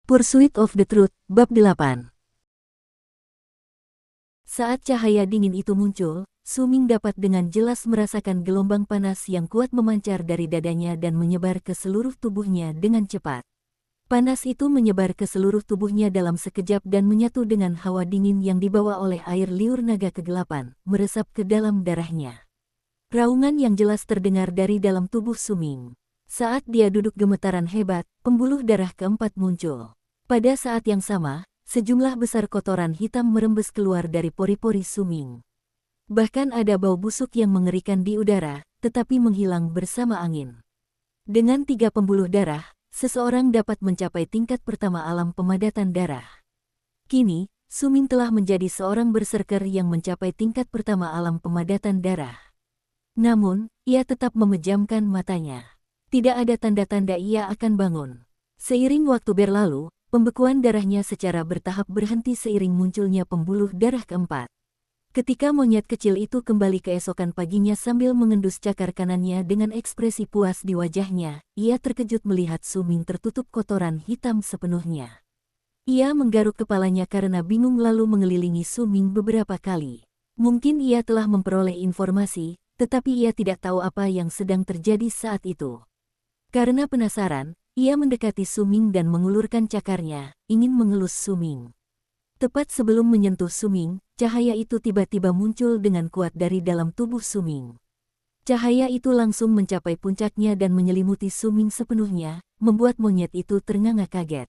Pursuit of the Truth, Bab 8. Saat cahaya dingin itu muncul, Suming dapat dengan jelas merasakan gelombang panas yang kuat memancar dari dadanya dan menyebar ke seluruh tubuhnya dengan cepat. Panas itu menyebar ke seluruh tubuhnya dalam sekejap dan menyatu dengan hawa dingin yang dibawa oleh air liur naga kegelapan, meresap ke dalam darahnya. Raungan yang jelas terdengar dari dalam tubuh Suming. Saat dia duduk gemetaran hebat, pembuluh darah keempat muncul. Pada saat yang sama, sejumlah besar kotoran hitam merembes keluar dari pori-pori Suming. Bahkan ada bau busuk yang mengerikan di udara, tetapi menghilang bersama angin. Dengan 3 pembuluh darah, seseorang dapat mencapai tingkat pertama alam pemadatan darah. Kini, Suming telah menjadi seorang berserker yang mencapai tingkat pertama alam pemadatan darah. Namun, ia tetap memejamkan matanya. Tidak ada tanda-tanda ia akan bangun. Seiring waktu berlalu, pembekuan darahnya secara bertahap berhenti seiring munculnya pembuluh darah keempat. Ketika monyet kecil itu kembali keesokan paginya sambil mengendus cakar kanannya dengan ekspresi puas di wajahnya, ia terkejut melihat Suming tertutup kotoran hitam sepenuhnya. Ia menggaruk kepalanya karena bingung lalu mengelilingi Suming beberapa kali. Mungkin ia telah memperoleh informasi, tetapi ia tidak tahu apa yang sedang terjadi saat itu. Karena penasaran, ia mendekati Suming dan mengulurkan cakarnya, ingin mengelus Suming. Tepat sebelum menyentuh Suming, cahaya itu tiba-tiba muncul dengan kuat dari dalam tubuh Suming. Cahaya itu langsung mencapai puncaknya dan menyelimuti Suming sepenuhnya, membuat monyet itu ternganga kaget.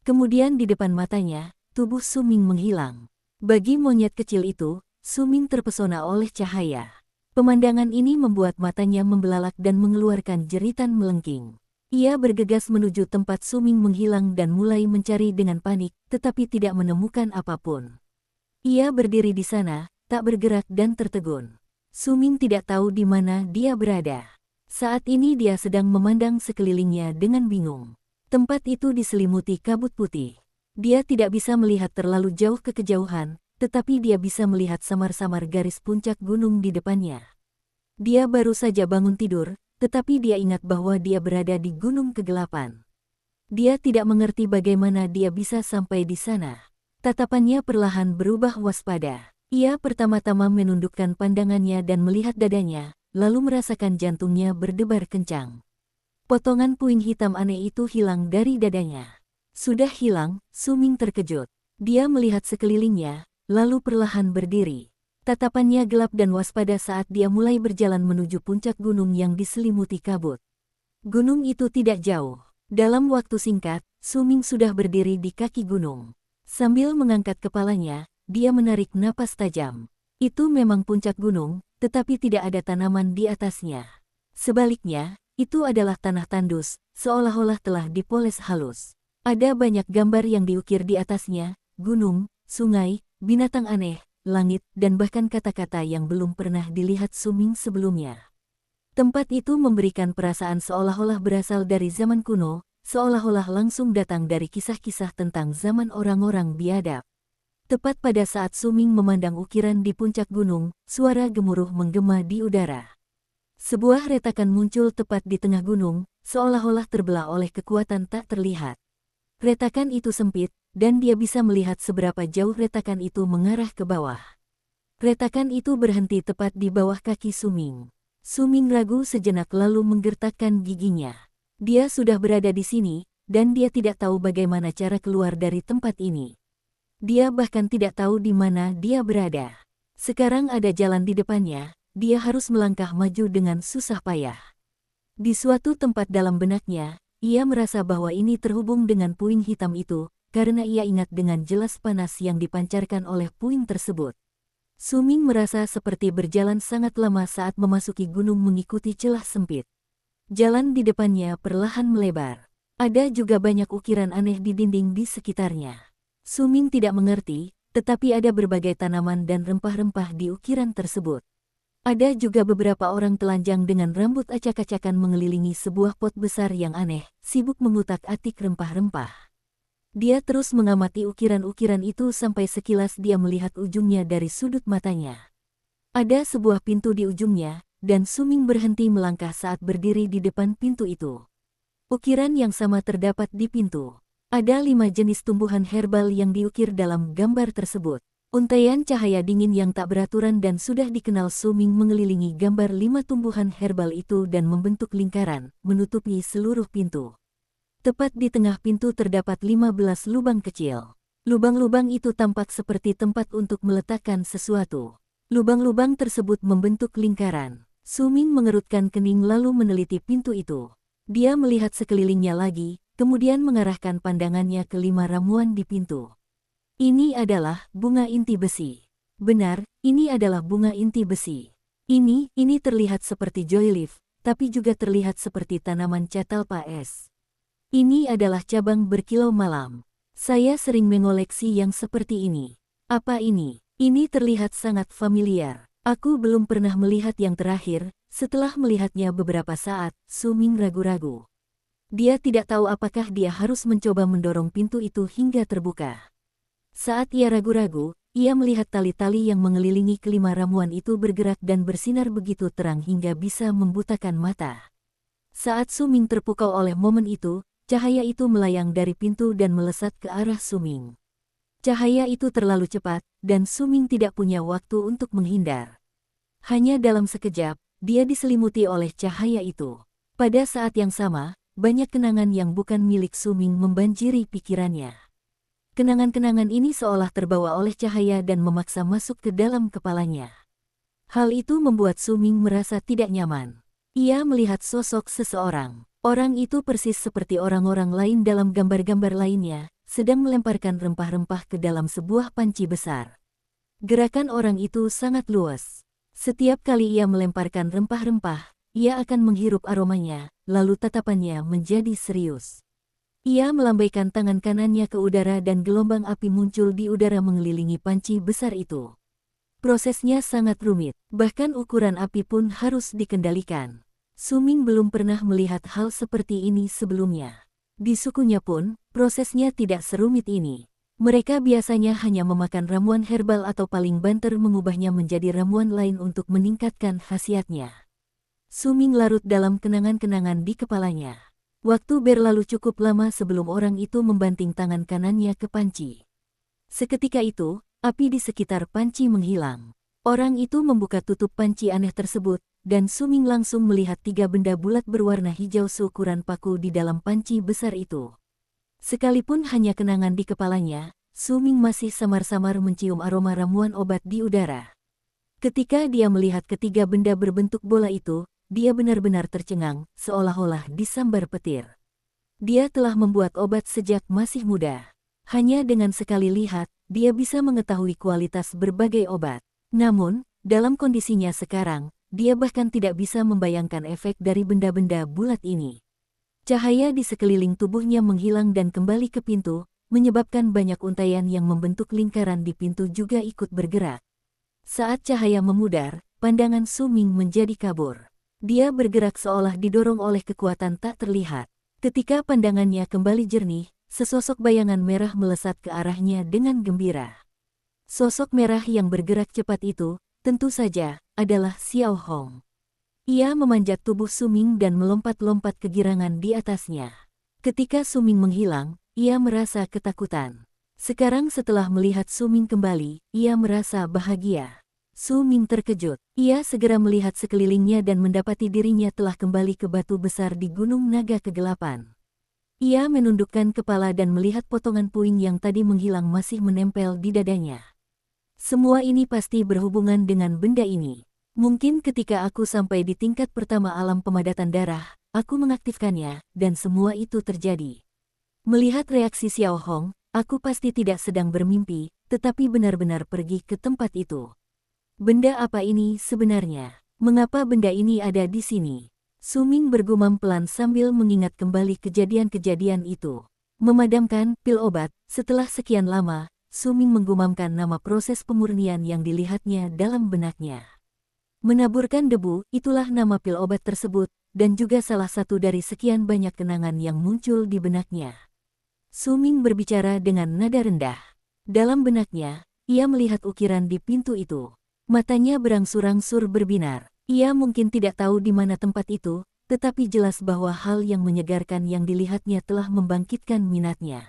Kemudian di depan matanya, tubuh Suming menghilang. Bagi monyet kecil itu, Suming terpesona oleh cahaya. Pemandangan ini membuat matanya membelalak dan mengeluarkan jeritan melengking. Ia bergegas menuju tempat Suming menghilang dan mulai mencari dengan panik, tetapi tidak menemukan apapun. Ia berdiri di sana, tak bergerak dan tertegun. Suming tidak tahu di mana dia berada. Saat ini dia sedang memandang sekelilingnya dengan bingung. Tempat itu diselimuti kabut putih. Dia tidak bisa melihat terlalu jauh ke kejauhan, tetapi dia bisa melihat samar-samar garis puncak gunung di depannya. Dia baru saja bangun tidur, tetapi dia ingat bahwa dia berada di gunung kegelapan. Dia tidak mengerti bagaimana dia bisa sampai di sana. Tatapannya perlahan berubah waspada. Ia pertama-tama menundukkan pandangannya dan melihat dadanya, lalu merasakan jantungnya berdebar kencang. Potongan puing hitam aneh itu hilang dari dadanya. Sudah hilang, Suming terkejut. Dia melihat sekelilingnya, lalu perlahan berdiri. Tatapannya gelap dan waspada saat dia mulai berjalan menuju puncak gunung yang diselimuti kabut. Gunung itu tidak jauh. Dalam waktu singkat, Suming sudah berdiri di kaki gunung. Sambil mengangkat kepalanya, dia menarik napas tajam. Itu memang puncak gunung, tetapi tidak ada tanaman di atasnya. Sebaliknya, itu adalah tanah tandus, seolah-olah telah dipoles halus. Ada banyak gambar yang diukir di atasnya, gunung, sungai, binatang aneh, langit, dan bahkan kata-kata yang belum pernah dilihat Suming sebelumnya. Tempat itu memberikan perasaan seolah-olah berasal dari zaman kuno, seolah-olah langsung datang dari kisah-kisah tentang zaman orang-orang biadab. Tepat pada saat Suming memandang ukiran di puncak gunung, suara gemuruh menggema di udara. Sebuah retakan muncul tepat di tengah gunung, seolah-olah terbelah oleh kekuatan tak terlihat. Retakan itu sempit, dan dia bisa melihat seberapa jauh retakan itu mengarah ke bawah. Retakan itu berhenti tepat di bawah kaki Suming. Suming ragu sejenak lalu menggertakkan giginya. Dia sudah berada di sini, dan dia tidak tahu bagaimana cara keluar dari tempat ini. Dia bahkan tidak tahu di mana dia berada. Sekarang ada jalan di depannya, dia harus melangkah maju dengan susah payah. Di suatu tempat dalam benaknya, ia merasa bahwa ini terhubung dengan puing hitam itu, karena ia ingat dengan jelas panas yang dipancarkan oleh puing tersebut. Suming merasa seperti berjalan sangat lama saat memasuki gunung mengikuti celah sempit. Jalan di depannya perlahan melebar. Ada juga banyak ukiran aneh di dinding di sekitarnya. Suming tidak mengerti, tetapi ada berbagai tanaman dan rempah-rempah di ukiran tersebut. Ada juga beberapa orang telanjang dengan rambut acak-acakan mengelilingi sebuah pot besar yang aneh, sibuk mengutak-atik rempah-rempah. Dia terus mengamati ukiran-ukiran itu sampai sekilas dia melihat ujungnya dari sudut matanya. Ada sebuah pintu di ujungnya, dan Suming berhenti melangkah saat berdiri di depan pintu itu. Ukiran yang sama terdapat di pintu. Ada 5 jenis tumbuhan herbal yang diukir dalam gambar tersebut. Untaian cahaya dingin yang tak beraturan dan sudah dikenal Suming mengelilingi gambar 5 tumbuhan herbal itu dan membentuk lingkaran, menutupi seluruh pintu. Tepat di tengah pintu terdapat 15 lubang kecil. Lubang-lubang itu tampak seperti tempat untuk meletakkan sesuatu. Lubang-lubang tersebut membentuk lingkaran. Suming mengerutkan kening lalu meneliti pintu itu. Dia melihat sekelilingnya lagi, kemudian mengarahkan pandangannya ke 5 ramuan di pintu. Ini adalah bunga inti besi. Benar, ini adalah bunga inti besi. Ini terlihat seperti joyleaf, tapi juga terlihat seperti tanaman catalpa es. Ini adalah cabang berkilau malam. Saya sering mengoleksi yang seperti ini. Apa ini? Ini terlihat sangat familiar. Aku belum pernah melihat yang terakhir. Setelah melihatnya beberapa saat, Suming ragu-ragu. Dia tidak tahu apakah dia harus mencoba mendorong pintu itu hingga terbuka. Saat ia ragu-ragu, ia melihat tali-tali yang mengelilingi kelima ramuan itu bergerak dan bersinar begitu terang hingga bisa membutakan mata. Saat Suming terpukau oleh momen itu, cahaya itu melayang dari pintu dan melesat ke arah Suming. Cahaya itu terlalu cepat, dan Suming tidak punya waktu untuk menghindar. Hanya dalam sekejap, dia diselimuti oleh cahaya itu. Pada saat yang sama, banyak kenangan yang bukan milik Suming membanjiri pikirannya. Kenangan-kenangan ini seolah terbawa oleh cahaya dan memaksa masuk ke dalam kepalanya. Hal itu membuat Suming merasa tidak nyaman. Ia melihat sosok seseorang. Orang itu persis seperti orang-orang lain dalam gambar-gambar lainnya, sedang melemparkan rempah-rempah ke dalam sebuah panci besar. Gerakan orang itu sangat luas. Setiap kali ia melemparkan rempah-rempah, ia akan menghirup aromanya, lalu tatapannya menjadi serius. Ia melambaikan tangan kanannya ke udara dan gelombang api muncul di udara mengelilingi panci besar itu. Prosesnya sangat rumit, bahkan ukuran api pun harus dikendalikan. Suming belum pernah melihat hal seperti ini sebelumnya. Di sukunya pun, prosesnya tidak serumit ini. Mereka biasanya hanya memakan ramuan herbal atau paling banter mengubahnya menjadi ramuan lain untuk meningkatkan khasiatnya. Suming larut dalam kenangan-kenangan di kepalanya. Waktu berlalu cukup lama sebelum orang itu membanting tangan kanannya ke panci. Seketika itu, api di sekitar panci menghilang. Orang itu membuka tutup panci aneh tersebut, dan Suming langsung melihat 3 benda bulat berwarna hijau seukuran paku di dalam panci besar itu. Sekalipun hanya kenangan di kepalanya, Suming masih samar-samar mencium aroma ramuan obat di udara. Ketika dia melihat ketiga benda berbentuk bola itu, dia benar-benar tercengang, seolah-olah disambar petir. Dia telah membuat obat sejak masih muda. Hanya dengan sekali lihat, dia bisa mengetahui kualitas berbagai obat. Namun, dalam kondisinya sekarang, dia bahkan tidak bisa membayangkan efek dari benda-benda bulat ini. Cahaya di sekeliling tubuhnya menghilang dan kembali ke pintu, menyebabkan banyak untaian yang membentuk lingkaran di pintu juga ikut bergerak. Saat cahaya memudar, pandangan Suming menjadi kabur. Dia bergerak seolah didorong oleh kekuatan tak terlihat. Ketika pandangannya kembali jernih, sesosok bayangan merah melesat ke arahnya dengan gembira. Sosok merah yang bergerak cepat itu, tentu saja, adalah Xiao Hong. Ia memanjat tubuh Suming dan melompat-lompat kegirangan di atasnya. Ketika Suming menghilang, ia merasa ketakutan. Sekarang setelah melihat Suming kembali, ia merasa bahagia. Suming terkejut. Ia segera melihat sekelilingnya dan mendapati dirinya telah kembali ke batu besar di Gunung Naga Kegelapan. Ia menundukkan kepala dan melihat potongan puing yang tadi menghilang masih menempel di dadanya. Semua ini pasti berhubungan dengan benda ini. Mungkin ketika aku sampai di tingkat pertama alam pemadatan darah, aku mengaktifkannya, dan semua itu terjadi. Melihat reaksi Xiao Hong, aku pasti tidak sedang bermimpi, tetapi benar-benar pergi ke tempat itu. Benda apa ini sebenarnya? Mengapa benda ini ada di sini? Suming bergumam pelan sambil mengingat kembali kejadian-kejadian itu. Memadamkan pil obat, setelah sekian lama, Suming menggumamkan nama proses pemurnian yang dilihatnya dalam benaknya. Menaburkan debu, itulah nama pil obat tersebut, dan juga salah satu dari sekian banyak kenangan yang muncul di benaknya. Suming berbicara dengan nada rendah. Dalam benaknya, ia melihat ukiran di pintu itu. Matanya berangsur-angsur berbinar. Ia mungkin tidak tahu di mana tempat itu, tetapi jelas bahwa hal yang menyegarkan yang dilihatnya telah membangkitkan minatnya.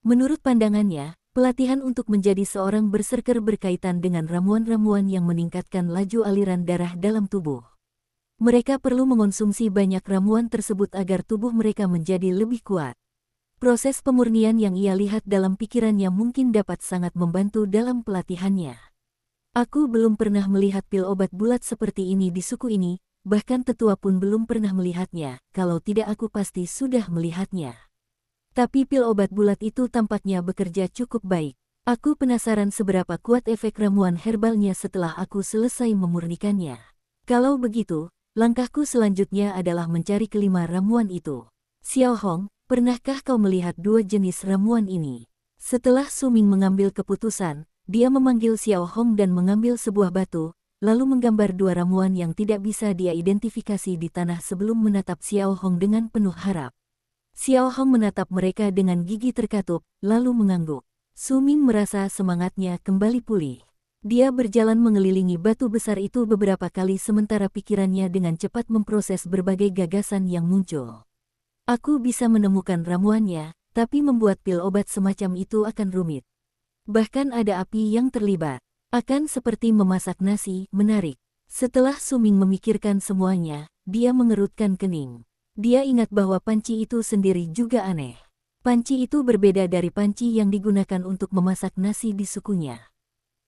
Menurut pandangannya, pelatihan untuk menjadi seorang berserker berkaitan dengan ramuan-ramuan yang meningkatkan laju aliran darah dalam tubuh. Mereka perlu mengonsumsi banyak ramuan tersebut agar tubuh mereka menjadi lebih kuat. Proses pemurnian yang ia lihat dalam pikirannya mungkin dapat sangat membantu dalam pelatihannya. Aku belum pernah melihat pil obat bulat seperti ini di suku ini, bahkan tetua pun belum pernah melihatnya, kalau tidak aku pasti sudah melihatnya. Tapi pil obat bulat itu tampaknya bekerja cukup baik. Aku penasaran seberapa kuat efek ramuan herbalnya setelah aku selesai memurnikannya. Kalau begitu, langkahku selanjutnya adalah mencari kelima ramuan itu. Xiao Hong, pernahkah kau melihat dua jenis ramuan ini? Setelah Suming mengambil keputusan, dia memanggil Xiao Hong dan mengambil sebuah batu, lalu menggambar dua ramuan yang tidak bisa dia identifikasi di tanah sebelum menatap Xiao Hong dengan penuh harap. Xiao Hong menatap mereka dengan gigi terkatup, lalu mengangguk. Suming merasa semangatnya kembali pulih. Dia berjalan mengelilingi batu besar itu beberapa kali sementara pikirannya dengan cepat memproses berbagai gagasan yang muncul. Aku bisa menemukan ramuannya, tapi membuat pil obat semacam itu akan rumit. Bahkan ada api yang terlibat. Akan seperti memasak nasi, menarik. Setelah Suming memikirkan semuanya, dia mengerutkan kening. Dia ingat bahwa panci itu sendiri juga aneh. Panci itu berbeda dari panci yang digunakan untuk memasak nasi di sukunya.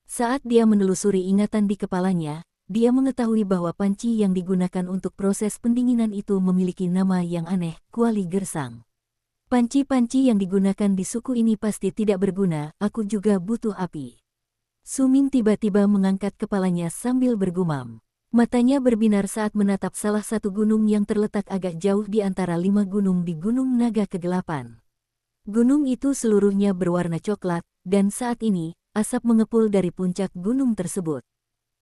Saat dia menelusuri ingatan di kepalanya, dia mengetahui bahwa panci yang digunakan untuk proses pendinginan itu memiliki nama yang aneh, kuali gersang. Panci-panci yang digunakan di suku ini pasti tidak berguna, aku juga butuh api. Suming tiba-tiba mengangkat kepalanya sambil bergumam. Matanya berbinar saat menatap salah satu gunung yang terletak agak jauh di antara 5 gunung di Gunung Naga Kegelapan. Gunung itu seluruhnya berwarna coklat, dan saat ini, asap mengepul dari puncak gunung tersebut.